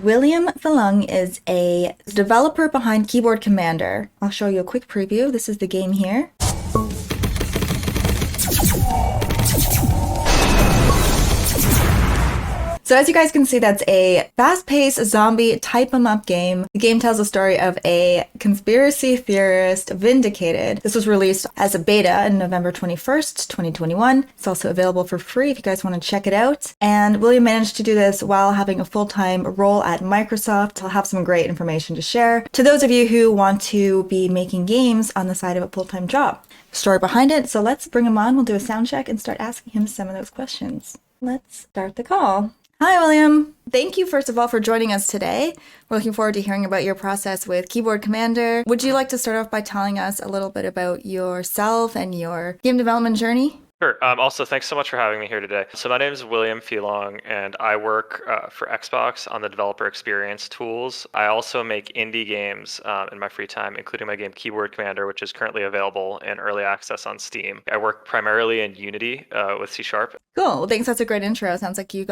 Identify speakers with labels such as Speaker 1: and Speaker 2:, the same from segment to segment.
Speaker 1: William Pheloung is a developer behind Keyboard Commander. I'll show you a quick preview. This is the game here. So as you guys can see, that's a fast-paced zombie type-em-up game. The game tells the story of a conspiracy theorist vindicated. This was released as a beta on November 21st, 2021. It's also available for free if you guys want to check it out. And William managed to do this while having a full-time role at Microsoft. I'll have some great information to share to those of you who want to be making games on the side of a full-time job. Story behind it. So let's bring him on. We'll do a sound check and start asking him some of those questions. Let's start the call. Hi, William. Thank you, first of all, for joining us today. We're looking forward to hearing about your process with Keyboard Commander. Would you like to start off by telling us a little bit about yourself and your game development journey?
Speaker 2: Sure. Also, thanks so much for having me here today. So my name is William Pheloung, and I work for Xbox on the developer experience tools. I also make indie games in my free time, including my game Keyboard Commander, which is currently available in early access on Steam. I work primarily in Unity with C#.
Speaker 1: Cool. Well, thanks. That's a great intro. Sounds like you're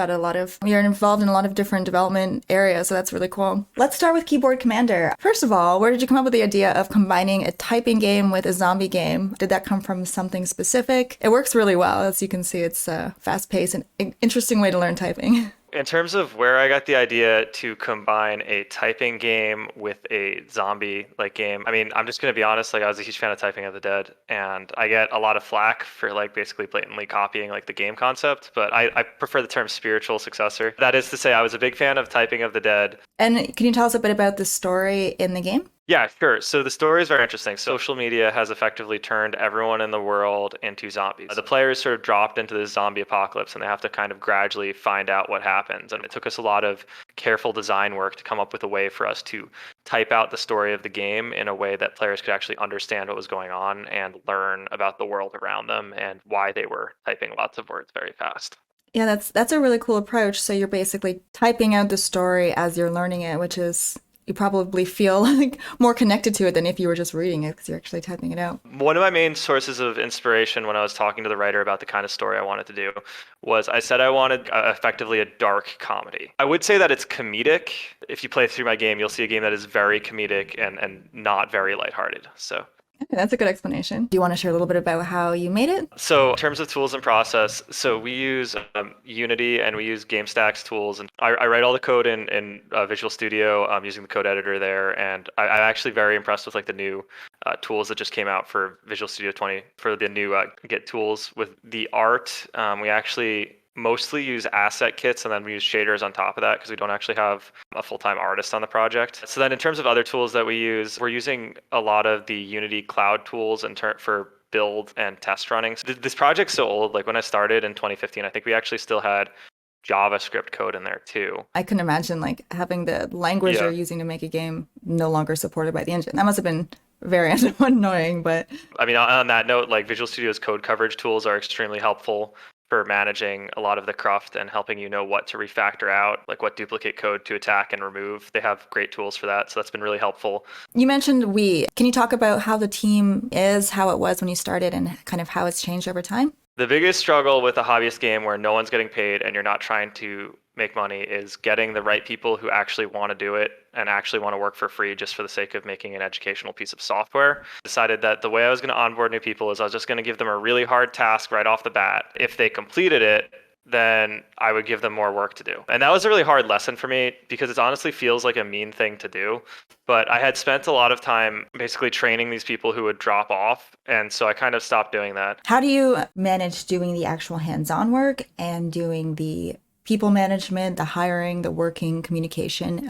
Speaker 1: involved in a lot of different development areas, so that's really cool. Let's start with Keyboard Commander. First of all, where did you come up with the idea of combining a typing game with a zombie game? Did that come from something specific? It works really well. As you can see, it's fast-paced and interesting way to learn typing.
Speaker 2: In terms of where I got the idea to combine a typing game with a zombie-like game, I mean, I'm just going to be honest, I was a huge fan of Typing of the Dead, and I get a lot of flack for basically blatantly copying the game concept, but I prefer the term spiritual successor. That is to say, I was a big fan of Typing of the Dead.
Speaker 1: And can you tell us a bit about the story in the game?
Speaker 2: Yeah, sure. So the story is very interesting. Social media has effectively turned everyone in the world into zombies. The players sort of dropped into this zombie apocalypse and they have to kind of gradually find out what happens. And it took us a lot of careful design work to come up with a way for us to type out the story of the game in a way that players could actually understand what was going on and learn about the world around them and why they were typing lots of words very fast.
Speaker 1: Yeah, that's a really cool approach. So you're basically typing out the story as you're learning it, which is you probably feel more connected to it than if you were just reading it because you're actually typing it out.
Speaker 2: One of my main sources of inspiration when I was talking to the writer about the kind of story I wanted to do was I said I wanted effectively a dark comedy. I would say that it's comedic. If you play through my game, you'll see a game that is very comedic and not very lighthearted. So.
Speaker 1: Okay, that's a good explanation. Do you want to share a little bit about how you made it?
Speaker 2: So in terms of tools and process, so we use Unity and we use GameStack's tools. And I write all the code in Visual Studio using the code editor there. And I'm actually very impressed with the new tools that just came out for Visual Studio 20 for the new Git tools. With the art, we actually mostly use asset kits and then we use shaders on top of that because we don't actually have a full-time artist on the project. So then in terms of other tools that we use, we're using a lot of the Unity cloud tools for build and test running. So this project's so old, when I started in 2015, I think we actually still had JavaScript code in there too.
Speaker 1: I couldn't imagine having the language you're using to make a game no longer supported by the engine. That must have been very annoying, but...
Speaker 2: I mean, on that note, Visual Studio's code coverage tools are extremely helpful for managing a lot of the cruft and helping you know what to refactor out, what duplicate code to attack and remove. They have great tools for that, so that's been really helpful.
Speaker 1: You mentioned we. Can you talk about how the team is, how it was when you started, and kind of how it's changed over time?
Speaker 2: The biggest struggle with a hobbyist game where no one's getting paid and you're not trying to make money is getting the right people who actually want to do it and actually want to work for free just for the sake of making an educational piece of software. Decided that the way I was going to onboard new people is I was just going to give them a really hard task right off the bat. If they completed it, then I would give them more work to do. And that was a really hard lesson for me because it honestly feels like a mean thing to do. But I had spent a lot of time basically training these people who would drop off. And so I kind of stopped doing that.
Speaker 1: How do you manage doing the actual hands-on work and doing the people management, the hiring, the working communication?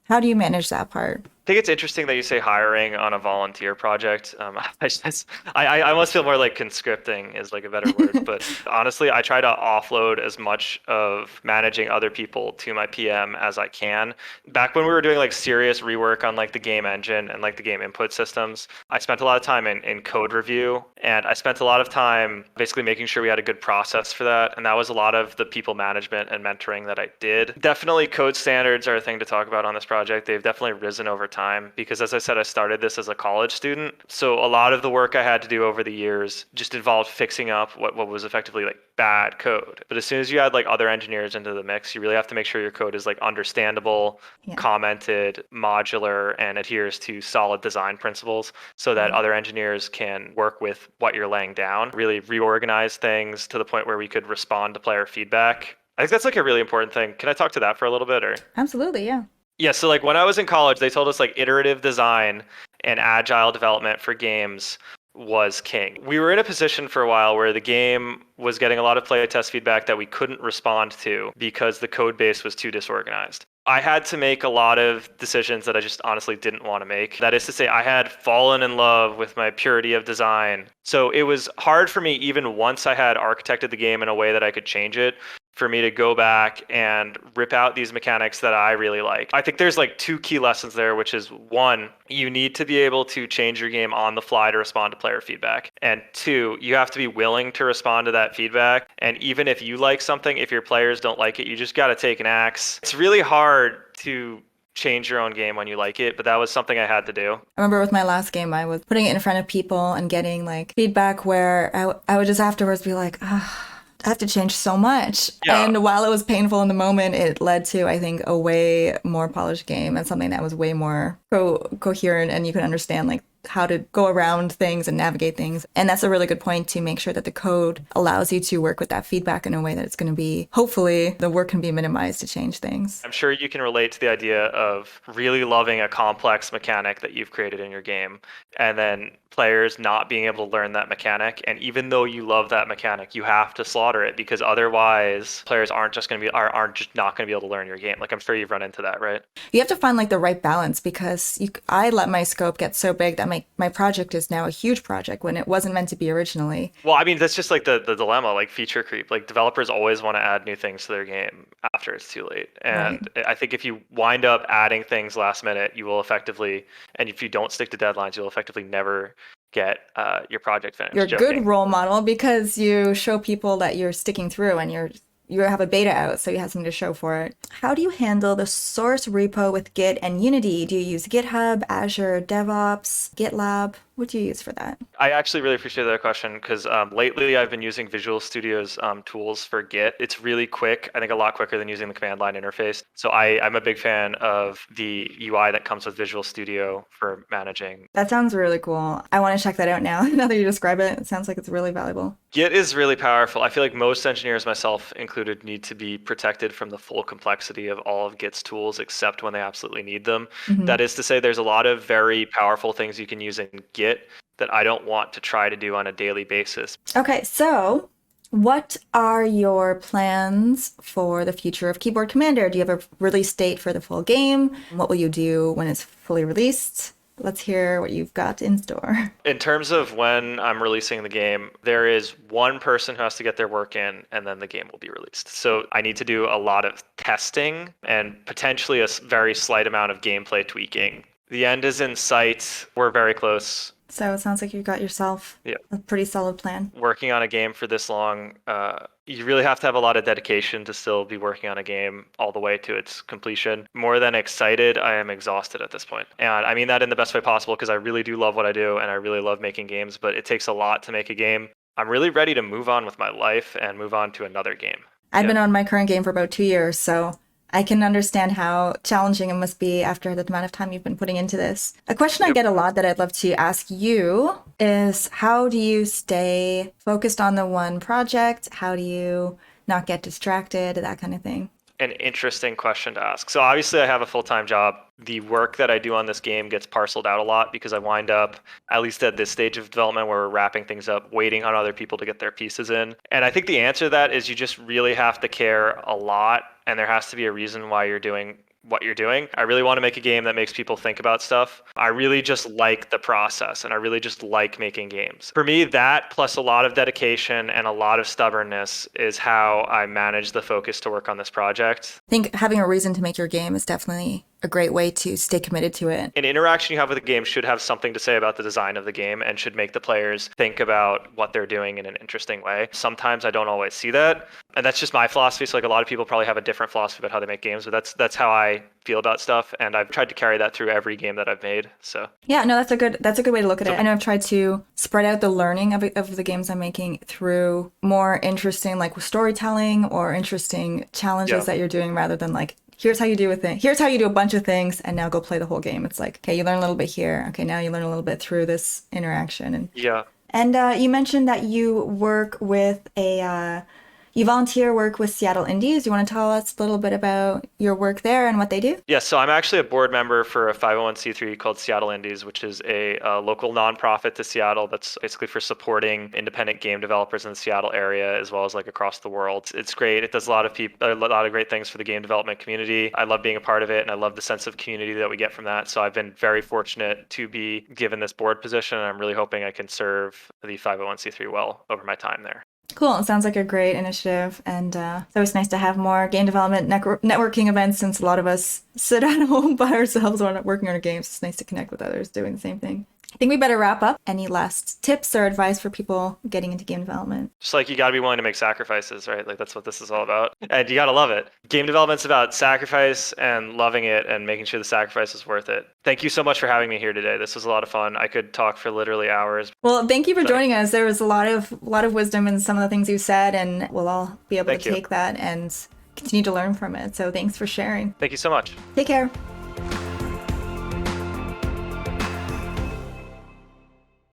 Speaker 1: How do you manage that part?
Speaker 2: I think it's interesting that you say hiring on a volunteer project. I almost feel more like conscripting is a better word. But honestly, I try to offload as much of managing other people to my PM as I can. Back when we were doing serious rework on the game engine and the game input systems, I spent a lot of time in code review, and I spent a lot of time basically making sure we had a good process for that. And that was a lot of the people management and mentoring that I did. Definitely code standards are a thing to talk about on this project. They've definitely risen over time because, as I said, I started this as a college student. So a lot of the work I had to do over the years just involved fixing up what was effectively like bad code. But as soon as you add like other engineers into the mix, you really have to make sure your code is like understandable,
Speaker 1: Yeah.
Speaker 2: commented, modular, and adheres to solid design principles so that other engineers can work with what you're laying down, really reorganize things to the point where we could respond to player feedback. I think that's like a really important thing. Can I talk to that for a little bit or?
Speaker 1: Absolutely, yeah.
Speaker 2: Yeah, so like when I was in college, they told us like iterative design and agile development for games was king. We were in a position for a while where the game was getting a lot of play test feedback that we couldn't respond to because the code base was too disorganized. I had to make a lot of decisions that I just honestly didn't want to make. That is to say, I had fallen in love with my purity of design. So it was hard for me, even once I had architected the game in a way that I could change it, for me to go back and rip out these mechanics that I really like. I think there's like two key lessons there, which is one, you need to be able to change your game on the fly to respond to player feedback. And two, you have to be willing to respond to that feedback. And even if you like something, if your players don't like it, you just got to take an axe. It's really hard to change your own game when you like it, but that was something I had to do.
Speaker 1: I remember with my last game, I was putting it in front of people and getting like feedback where I would just afterwards be like, ah. I have to change so much.
Speaker 2: Yeah.
Speaker 1: And while it was painful in the moment, it led to, I think, a way more polished game and something that was way more coherent and you can understand like how to go around things and navigate things. And that's a really good point to make sure that the code allows you to work with that feedback in a way that it's going to be, hopefully, the work can be minimized to change things.
Speaker 2: I'm sure you can relate to the idea of really loving a complex mechanic that you've created in your game and then players not being able to learn that mechanic. And even though you love that mechanic, you have to slaughter it because otherwise players aren't just not going to be able to learn your game. Like I'm sure you've run into that, right?
Speaker 1: You have to find like the right balance because I let my scope get so big that my project is now a huge project when it wasn't meant to be originally.
Speaker 2: Well, I mean, that's just like the dilemma, like feature creep. Like developers always want to add new things to their game after it's too late. And I think if you wind up adding things last minute, you will effectively, and if you don't stick to deadlines, you'll effectively never get your project finished.
Speaker 1: You're a good role model because you show people that you're sticking through and you have a beta out, so you have something to show for it. How do you handle the source repo with Git and Unity? Do you use GitHub, Azure, DevOps, GitLab? What do you use for that?
Speaker 2: I actually really appreciate that question because lately I've been using Visual Studio's tools for Git. It's really quick, I think a lot quicker than using the command line interface. So I'm a big fan of the UI that comes with Visual Studio for managing.
Speaker 1: That sounds really cool. I want to check that out now. Now that you describe it, it sounds like it's really valuable.
Speaker 2: Git is really powerful. I feel like most engineers, myself included, need to be protected from the full complexity of all of Git's tools, except when they absolutely need them. That is to say, there's a lot of very powerful things you can use in Git that I don't want to try to do on a daily basis.
Speaker 1: Okay, so what are your plans for the future of Keyboard Commander? Do you have a release date for the full game? What will you do when it's fully released? Let's hear what you've got in store.
Speaker 2: In terms of when I'm releasing the game, there is one person who has to get their work in and then the game will be released. So I need to do a lot of testing and potentially a very slight amount of gameplay tweaking. The end is in sight. We're very close.
Speaker 1: So it sounds like you got yourself a pretty solid plan.
Speaker 2: Working on a game for this long, you really have to have a lot of dedication to still be working on a game all the way to its completion. More than excited, I am exhausted at this point. And I mean that in the best way possible because I really do love what I do and I really love making games, but it takes a lot to make a game. I'm really ready to move on with my life and move on to another game.
Speaker 1: I've been on my current game for about 2 years, so I can understand how challenging it must be after the amount of time you've been putting into this. A question I get a lot that I'd love to ask you is how do you stay focused on the one project? How do you not get distracted? That kind of thing.
Speaker 2: An interesting question to ask. So obviously I have a full-time job. The work that I do on this game gets parceled out a lot because I wind up, at least at this stage of development where we're wrapping things up, waiting on other people to get their pieces in. And I think the answer to that is you just really have to care a lot and there has to be a reason why you're doing what you're doing. I really want to make a game that makes people think about stuff. I really just like the process and I really just like making games. For me, that plus a lot of dedication and a lot of stubbornness is how I manage the focus to work on this project.
Speaker 1: I think having a reason to make your game is definitely a great way to stay committed to it.
Speaker 2: An interaction you have with a game should have something to say about the design of the game and should make the players think about what they're doing in an interesting way. Sometimes I don't always see that, and that's just my philosophy. So like a lot of people probably have a different philosophy about how they make games, but that's how I feel about stuff, and I've tried to carry that through every game that I've made. So
Speaker 1: yeah, no, that's a good way to look at it. I know I've tried to spread out the learning of the games I'm making through more interesting like storytelling or interesting challenges that you're doing, rather than like, here's how you do a thing. Here's how you do a bunch of things, and now go play the whole game. It's like, okay, you learn a little bit here. Okay, now you learn a little bit through this interaction. And you mentioned that you work with you volunteer work with Seattle Indies. You want to tell us a little bit about your work there and what they do?
Speaker 2: Yes, so I'm actually a board member for a 501c3 called Seattle Indies, which is a local nonprofit to Seattle that's basically for supporting independent game developers in the Seattle area as well as like across the world. It's great. It does a lot of great things for the game development community. I love being a part of it, and I love the sense of community that we get from that. So I've been very fortunate to be given this board position, and I'm really hoping I can serve the 501c3 well over my time there.
Speaker 1: Cool. It sounds like a great initiative, and it's always nice to have more game development networking events, since a lot of us sit at home by ourselves or not working on our games. It's nice to connect with others doing the same thing. I think we better wrap up. Any last tips or advice for people getting into game development?
Speaker 2: Just like, you got to be willing to make sacrifices, right? Like that's what this is all about. And you got to love it. Game development's about sacrifice and loving it and making sure the sacrifice is worth it. Thank you so much for having me here today. This was a lot of fun. I could talk for literally hours.
Speaker 1: Well, thank you for joining us. There was a lot of wisdom in some of the things you said, and we'll all be able to take that and continue to learn from it. So thanks for sharing.
Speaker 2: Thank you so much.
Speaker 1: Take care.